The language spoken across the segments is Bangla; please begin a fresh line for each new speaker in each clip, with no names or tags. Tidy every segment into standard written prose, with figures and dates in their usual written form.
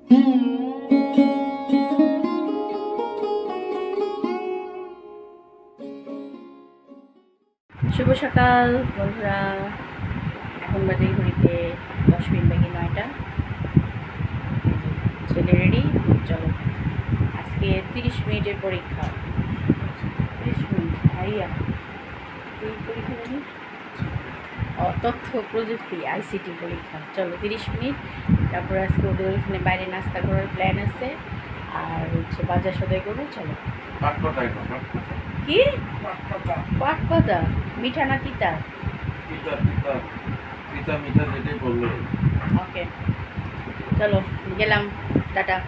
শুভ সকাল বন্ধুরা, এখন বাজে ঘড়িতে 10 মিনিট বাকি 9টা। ছেলে রেডি, চলো। আজকে 30 মিনিটের পরীক্ষা। 30 মিনিট ভাইয়া তুই পরীক্ষা জানি তথ্য প্রযুক্তি ICT পরীক্ষা। চলো 30 মিনিট, তারপর আজকে ওদের ওইখানে বাইরে নাস্তা করার প্ল্যান আছে, আর হচ্ছে বাজার সদাই করবো। চলো। কি পাট পাতা? মিঠা না তিতা? ওকে, চলো গেলাম, টাটা।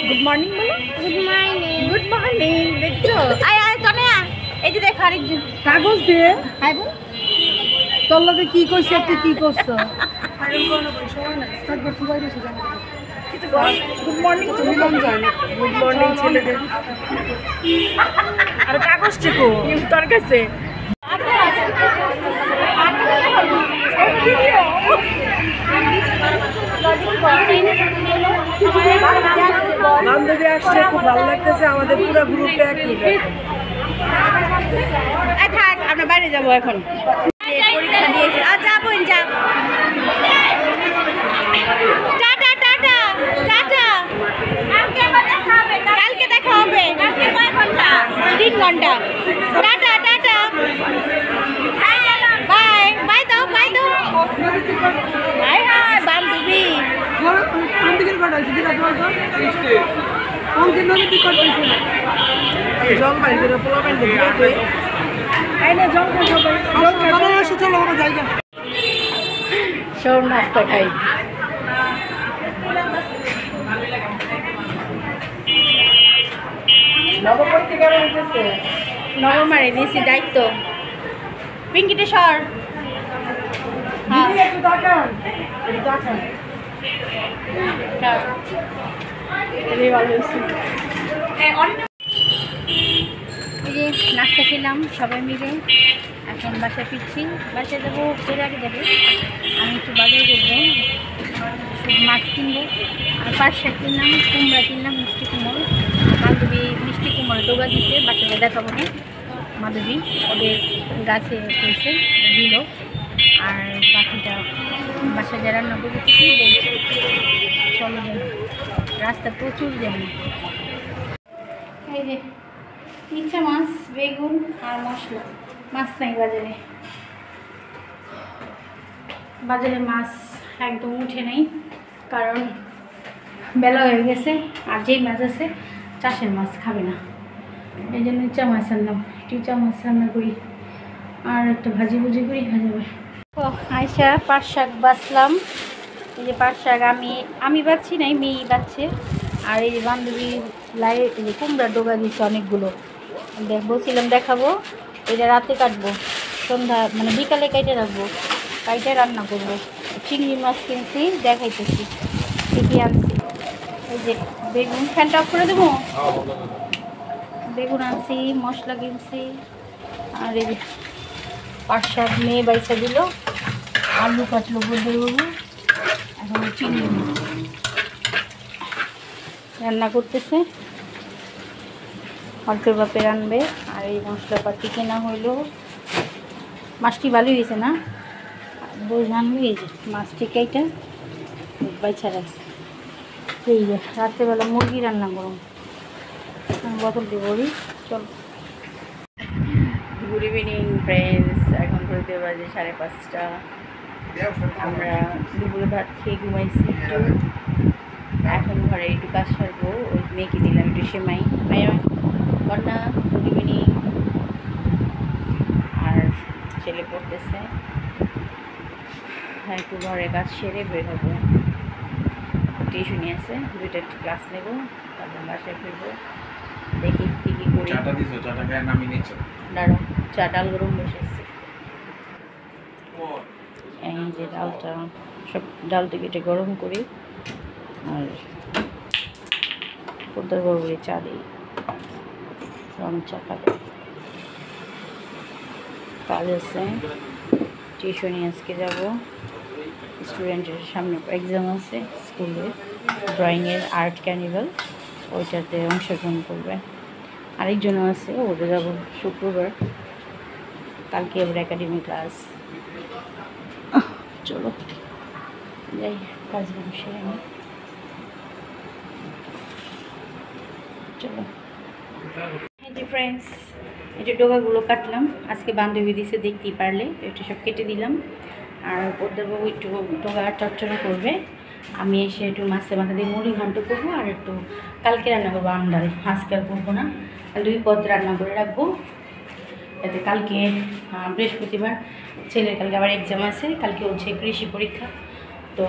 গুড মর্নিং বলো।
Good morning.
Good morning. দেখছো?
আয় আয় তনয়া, এই যে দেখ আরেকজন
কাগজ দিয়ে
আয় বল।
তোর লগে কি কইছে, তুই কি করছো? Good morning. গুড মর্নিং ছেলেদের। আর কাগজ টিকো তোর কাছে। বান্ধবী আসছে, খুব ভালো লাগতেছে। আমাদের পুরো গ্রুপটা একই।
থাক, আমরা বাইরে যাবো এখন। পরীক্ষা দিয়েছে। আচ্ছা বোন যা, টাটা টাটা টাটা। কালকে দেখা হবে। 3 ঘন্টা। টাটা টাটা, বাই বাই দাও, বাই দাও। হাই হাই বান্ধবী।
জল বাইরে পোলা বাইরে সব নাস্তা খাই।
নবমারে নিয়েছি দায়িত্ব। পিঙ্কিটা সর। এই যে নাস্তা খেলাম সবাই মিলে, এখন বাসায় ফিরছি। বাসায় যাবো, এর আগে যাবো আমি একটু বাজার করবো, মাছ কিনবো। আর পাঁচ শাক কিনলাম, কুমড়া কিনলাম, মিষ্টি কুমড়ো। মাধবী মিষ্টি কুমড়ো ডোবা দিচ্ছে, বাচ্চাদের দেখাবো না। মাধবী ওদের গাছে হয়েছে, দিল। আর বাকিটা বাসায় যা রান্না করতেছি বলছে। চলো যাই, রাস্তা প্রচুর জ্যাম। এই যে ইচ্ছা মাছ, বেগুন আর মশলা। মাছ নাই বাজারে, বাজারে মাছ একদম উঠে নেই, কারণ বেলা হয়ে গেছে। আর যেই মাছ আছে চাষের মাছ খাবে না, এই জন্য ইচ্ছা মাছ আনলাম। ইচ্ছা মাছ রান্না করি আর একটা ভাজি ভুজি করি, হয়ে যাবে। ও আয়সা পাট শাক বাছলাম। এই যে পাট শাক আমি বাছছি নাই, মেয়েই বাছছে। আর এই যে বান্ধবী লাই এই যে কুমড়া ডোগা দিচ্ছে অনেকগুলো। বলছিলাম দেখাবো, এটা রাতে কাটবো, সন্ধ্যা মানে বিকালে কেটে রাখবো, কাইটে রান্না করবো। চিংড়ি মাছ কিনছি, দেখাইতেছি কী কী আনছি। এই যে বেগুন, ফ্যানটা অফ করে দেবো। বেগুন আনছি, মশলা কিনছি। আর এই যে পাট শাক মেয়ে বাইসা দিল, আলু কাটলো বলবো। এখন চিংড়ি মাছ রান্না করতেছে, অল্পের বাপে রানবে। আর এই মশলাপাতি কেনা হইলো। মাছটি ভালোই হয়েছে না, বোঝানো। এই যে মাছটি কেটে বাইছা রাখছে। এই যে রাত্রেবেলা মুরগি রান্না করুন, বোতল দিয়ে বলি। চলো। গুড ইভিনিং ফ্রেন্ডস, এখন ঘুরতে বাজে 5:30।
আমরা দুপুরে ভাত খেয়ে ঘুমাইছি একটু। এখন ঘরে একটু কাজ সারবো। ওই মেয়েকে দিলাম একটু সেমাই কন্যা দিবিনি। আর ছেলে পড়তেছে। হ্যাঁ, একটু ঘরে কাজ সেরে বের হবো। টিউশনি আছে, 2টা ক্লাস নেব, তারপর বাসায় ফিরবো। দেখি কী কী করি। দাঁড়ো, চা ডাল গরম বসেছে। এই যে ডালটা, সব ডালটা কেটে গরম করি আর পোদ্দার বড়বড়ি চা দিই, রং চা খাবে। কাজ আছে, টিউশনি আজকে যাব। স্টুডেন্টের সামনে এক্সাম আছে স্কুলে, ড্রয়িংয়ের আর্ট ক্যানিভাল, ওইটাতে অংশগ্রহণ করবে। আরেকজনও আছে, ওটা যাব শুক্রবার। কালকে আবার একাডেমি ক্লাস। চলো যাই, কাজগুলো সেরে নিই। চলো। এই যে ফ্রেন্ডস, এই যে ডোকাগুলো কাটলাম, আজকে বান্ধবী দিছে দেখতেই পারলে, এটা সব কেটে দিলাম। আর পদ্মাবাবু একটু ডোকা চচ্চড়া করবে, আমি এসে একটু মাছের মাথা দিয়ে মুড়ি ঘন্ট করবো। আর একটু কালকে রান্না করবো আমডাল, আজকে আর করবো না, 2 পদ রান্না করে রাখবো। যাতে কালকে বৃহস্পতিবার ছেলের কালকে আবার এক্সাম আছে, কালকে হচ্ছে কৃষি পরীক্ষা। তো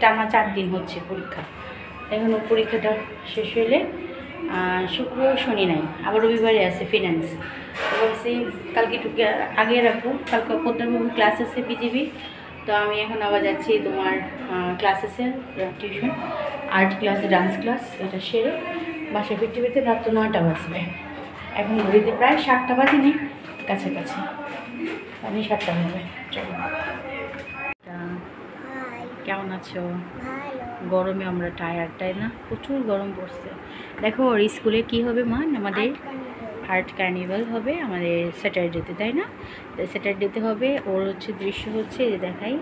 টানা 4 দিন হচ্ছে পরীক্ষা। এখন পরীক্ষাটা শেষ হলে শুক্র শনি নাই, আবার রবিবারে আছে ফিনান্স। তো বলছি কালকে একটু আগে রাখবো, কালকে পদ্মাবাবু ক্লাস আছে বিজিবি। তো আমি এখন আবার যাচ্ছি, তোমার ক্লাস আছে tuition, art class, dance class, এটা সেরে বাসায় ফিরতে ফিরতে রাত 9টা বাজবে। এখন ঘড়িতে প্রায় 7টা বাজেনি, কাছাকাছি, আমি 7টা বাজবে। চলো, কেমন আছো? গরমে আমরা টায়ার্ড, তাই না? প্রচুর গরম পড়ছে। দেখো ওর স্কুলে কি হবে মা, আমাদের আর্ট কার্নিভাল হবে আমাদের স্যাটারডেতে, তাই না? স্যাটারডেতে হবে। ওর হচ্ছে দৃশ্য হচ্ছে যে দেখাই,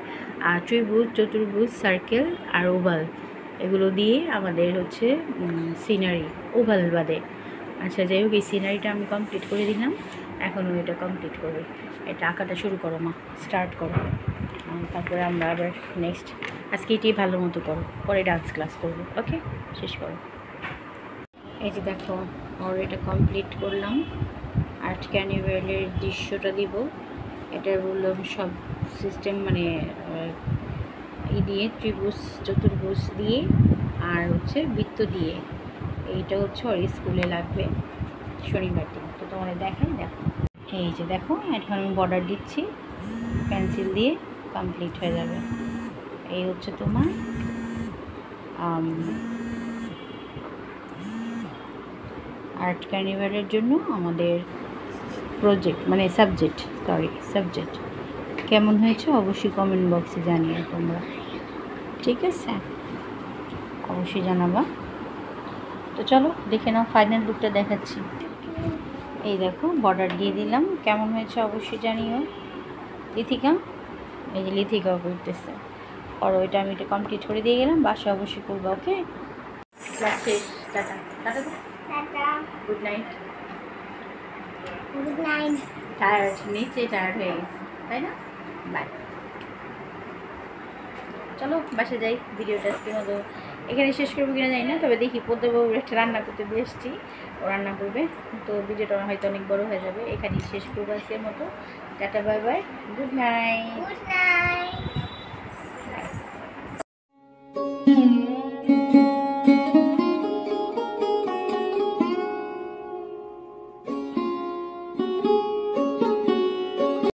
ত্রিভুজ, চতুর্ভুজ, সার্কেল আর ওভাল, এগুলো দিয়ে আমাদের হচ্ছে সিনারি, ওভাল বাদে। আচ্ছা যাই হোক, এই সিনারিটা আমি কমপ্লিট করে দিলাম, এখনও এটা কমপ্লিট করবে। এটা আঁকাটা শুরু করো মা, স্টার্ট করো। তারপরে আমরা আবার নেক্সট, আজকে এটি ভালো মতো করো, পরে ডান্স ক্লাস করবো। ওকে, শেষ করো। এই যে দেখো, ওর এটা কমপ্লিট করলাম। আর্ট ক্যানিভেলের দৃশ্যটা দিব, এটা বললাম সব সিস্টেম, মানে এই দিয়ে ত্রিভুজ, চতুর্ভুজ দিয়ে আর হচ্ছে বৃত্ত দিয়ে। এইটা হচ্ছে ওর স্কুলে লাগবে শনিবার দিন। তো তোমাদের দেখাই, দেখো এই যে দেখো, এখন আমি বর্ডার দিচ্ছি পেন্সিল দিয়ে, কমপ্লিট হয়ে যাবে। এই হচ্ছে তোমার আর্ট কার্নিভালের জন্য আমাদের প্রজেক্ট, মানে সাবজেক্ট কেমন হয়েছে অবশ্যই কমেন্ট বক্সে জানিয়ে তোমরা, ঠিক আছে? অবশ্যই জানাবা। তো চলো দেখে নাও, ফাইনাল লুকটা দেখাচ্ছি। এই দেখো, বর্ডার দিয়ে দিলাম, কেমন হয়েছে অবশ্যই জানিও। লিথিকা, এই যে লিথিকাও করতেছে, আর ওইটা আমি এটা কমপ্লিট করে দিয়ে গেলাম, বাসায় অবশ্যই করবো। ওকে, ক্লাস শেষ, tata tata, good night. Tired, নিচে টায়ার্ড হয়ে গেছে, তাই না? বাই, চলো বাসে যাই। ভিডিওটা আজকে মতো এখানে শেষ করবো কিনা জানি না, তবে দেখি পদ্মাবাবুর একটা রান্না করতে দিয়ে এসেছি, ও রান্না করবে। তো ভিডিওটা হয়তো অনেক বড় হয়ে যাবে, এখানেই শেষ করবো আজকের মতো। Tata, bye bye, good night.